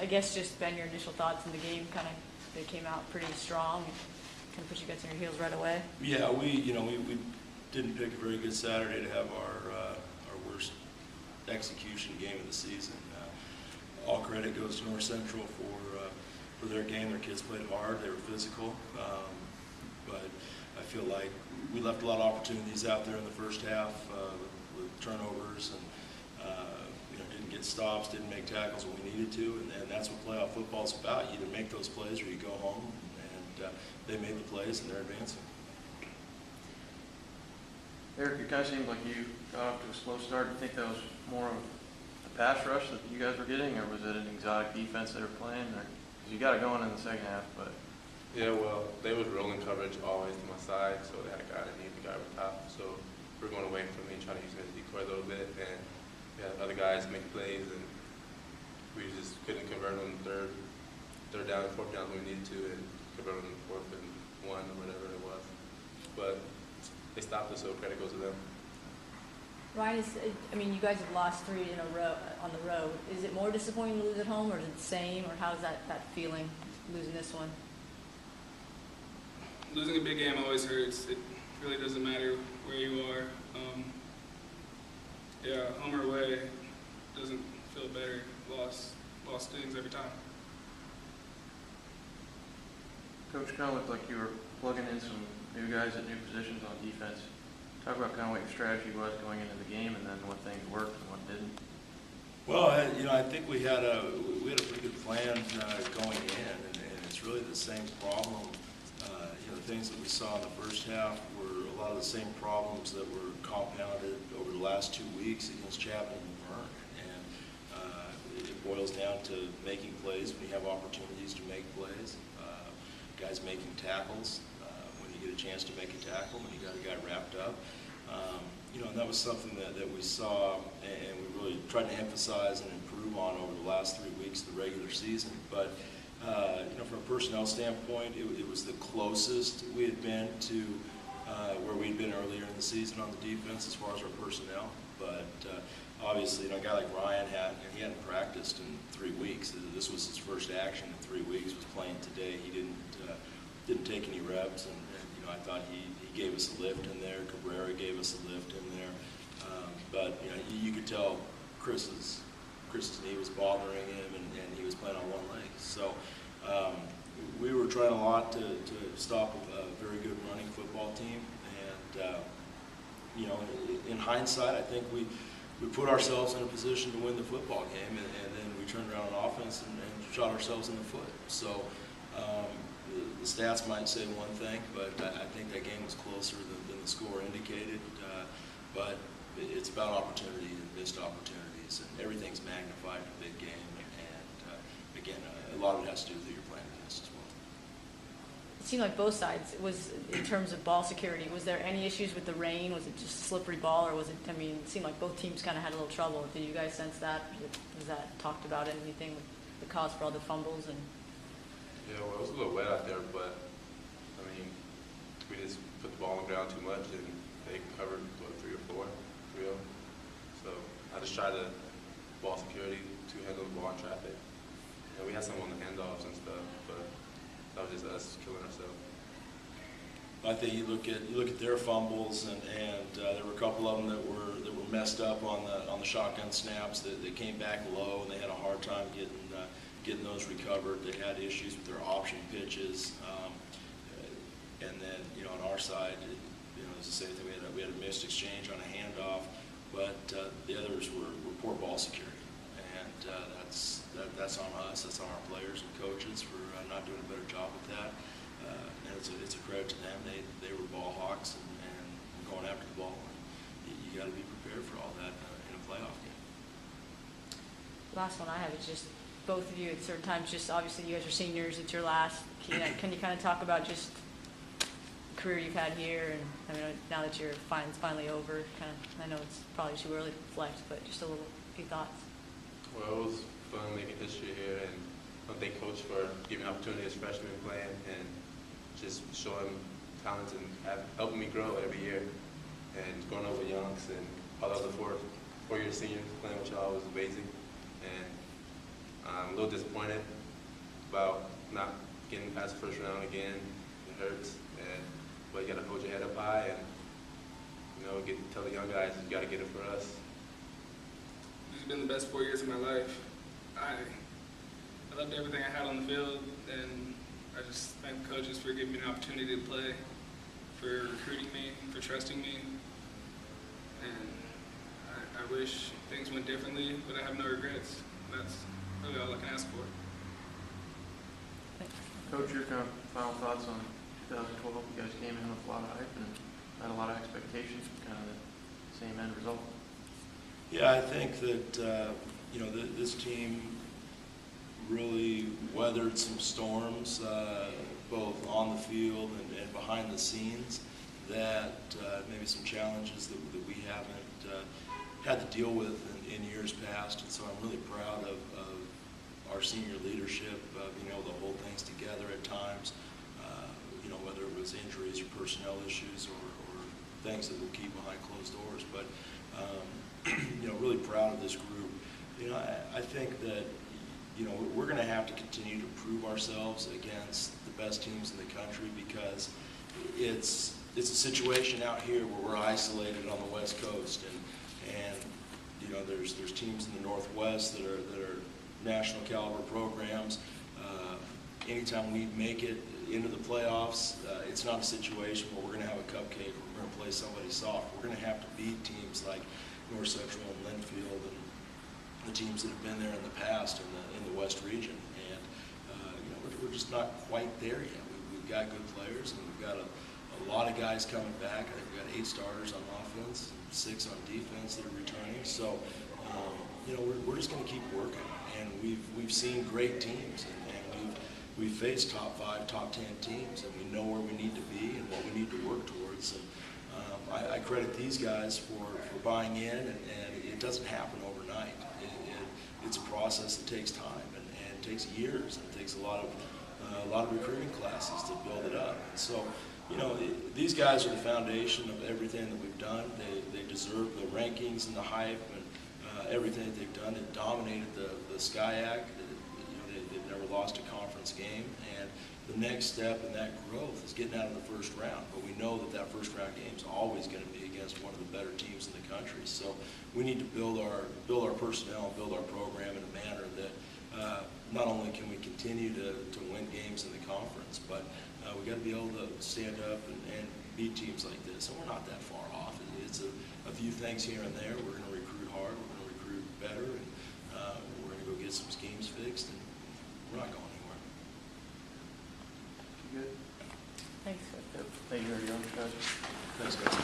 I guess just, Ben, your initial thoughts in the game, kind of, they came out pretty strong, kind of put you guys on your heels right away. Yeah, we didn't pick a very good Saturday to have our worst execution game of the season. All credit goes to North Central for their game. Their kids played hard. They were physical, but I feel like we left a lot of opportunities out there in the first half with turnovers and didn't get stops, didn't make tackles when we needed to, and that's what playoff football is about. You either make those plays or you go home, and they made the plays and they're advancing. Eric, it kind of seemed like you got off to a slow start. Do you think that was more of a pass rush that you guys were getting, or was it an exotic defense they were playing? Because you got it going in the second half, but. Yeah, well, they was rolling coverage always to my side, so they had a guy underneath, the guy over top. So we're going away from me and trying to use him as a decoy a little bit, and we had other guys make plays, and we just couldn't convert on third down and fourth down when we needed to, and convert on fourth and one or whatever it was. But they stopped us, so credit goes to them. Ryan, you guys have lost 3 in a row on the road. Is it more disappointing to lose at home, or is it the same, or how's that feeling, losing this one? Losing a big game always hurts. It really doesn't matter where you are. Home or away doesn't feel better. Loss stings every time. Coach, kind of looked like you were plugging in some new guys at new positions on defense. Talk about kind of what your strategy was going into the game, and then what things worked and what didn't. Well, I think we had a pretty good plan going in, and it's really the same problem. The things that we saw in the first half were a lot of the same problems that were compounded over the last 2 weeks against Chapman and Vern. And it boils down to making plays when you have opportunities to make plays. Guys making tackles when you get a chance to make a tackle, when you got a guy wrapped up. And that was something that we saw and we really tried to emphasize and improve on over the last 3 weeks of the regular season. But from a personnel standpoint, it was the closest we had been to where we'd been earlier in the season on the defense as far as our personnel. But obviously, a guy like Rian he hadn't practiced in 3 weeks. This was his first action in 3 weeks. Was playing today. He didn't take any reps, and I thought he gave us a lift in there. Cabrera gave us a lift in there. But you could tell Chris's knee was bothering him, and he was playing on one leg. So we were trying a lot to stop a very good running football team. And in hindsight, I think we put ourselves in a position to win the football game, and then we turned around on offense and shot ourselves in the foot. So the stats might say one thing, but I think that game was closer than the score indicated. But it's about opportunity and missed opportunities, and everything's magnified in a big game. And again, a lot of it has to do with who you're playing against as well. It seemed like both sides. Was in terms of ball security, was there any issues with the rain? Was it just a slippery ball, or was it? It seemed like both teams kind of had a little trouble. Did you guys sense that? Was that talked about in anything with the cause for all the fumbles and? Yeah, well, it was a little wet out there, but we just put the ball on the ground too much, and they covered 3 or 4. So I just tried to ball security to handle the ball in traffic. We had some on the handoffs and stuff, but that was just us killing ourselves. I think you look at their fumbles, and there were a couple of them that were messed up on the shotgun snaps that came back low, and they had a hard time getting those recovered. They had issues with their option pitches, and then on our side, as I say, we had a missed exchange on a handoff, but the others were poor ball security, and that's on us. That's on our players and coaches for not doing a better job with that. And it's a credit to them. They were ball hawks and going after the ball. And you got to be prepared for all that in a playoff game. Last one I have is just both of you at certain times. Just obviously you guys are seniors. It's your last. Can you kind of talk about just the career you've had here, and now that your finally over? I know it's probably too early to reflect, but just a few thoughts. Well, it was fun making history here, and I thank Coach for giving me an opportunity as freshman playing and just showing talent and helping me grow every year. And going over Younks and all the other four-year seniors playing with y'all was amazing. And I'm a little disappointed about not getting past the first round again. It hurts, but you got to hold your head up high and, tell the young guys you got to get it for us. These have been the best 4 years of my life. I loved everything I had on the field, and I just thank the coaches for giving me an opportunity to play, for recruiting me, for trusting me. And I wish things went differently, but I have no regrets. That's really all I can ask for. Coach, your kind of final thoughts on 2012? You guys came in with a lot of hype and had a lot of expectations, kind of the same end result. Yeah, I think that, this team really weathered some storms, both on the field and behind the scenes, that maybe some challenges that we haven't had to deal with in years past. And so I'm really proud of our senior leadership being able to hold things together at times, whether it was injuries or personnel issues or things that we'll keep behind closed doors. But, really proud of this group. I think that, we're going to have to continue to prove ourselves against the best teams in the country, because it's a situation out here where we're isolated on the West Coast, and there's teams in the Northwest that are national caliber programs. Anytime we make it into the playoffs, it's not a situation where we're going to have a cupcake or we're going to play somebody soft. We're going to have to beat teams like North Central and Linfield and the teams that have been there in the past in the West region. And we're just not quite there yet. We've got good players, and we've got a lot of guys coming back. I think we've got 8 starters on offense, 6 on defense that are returning. So we're just going to keep working. And we've seen great teams, and we've faced top 5, top 10 teams, and we know where we need to be and what we need to work towards. And I credit these guys for buying in, and it doesn't happen overnight. It's a process that takes time and takes years, and it takes a lot of recruiting classes to build it up. And so, these guys are the foundation of everything that we've done. They deserve the rankings and the hype and everything that they've done. It dominated the SCIAC. They've never lost a conference game, and the next step in that growth is getting out of the first round. But we know that first round game is always going to be against one of the better teams in the country. So we need to build our personnel and build our program in a manner that not only can we continue to win games in the conference, but we got to be able to stand up and beat teams like this. And we're not that far off. It's a few things here and there. We're going to recruit hard. We're going to recruit better, and we're going to go get some schemes fixed. And we're not going anywhere. You good? Thanks. Yep. Thank you very much, guys. Thanks, guys.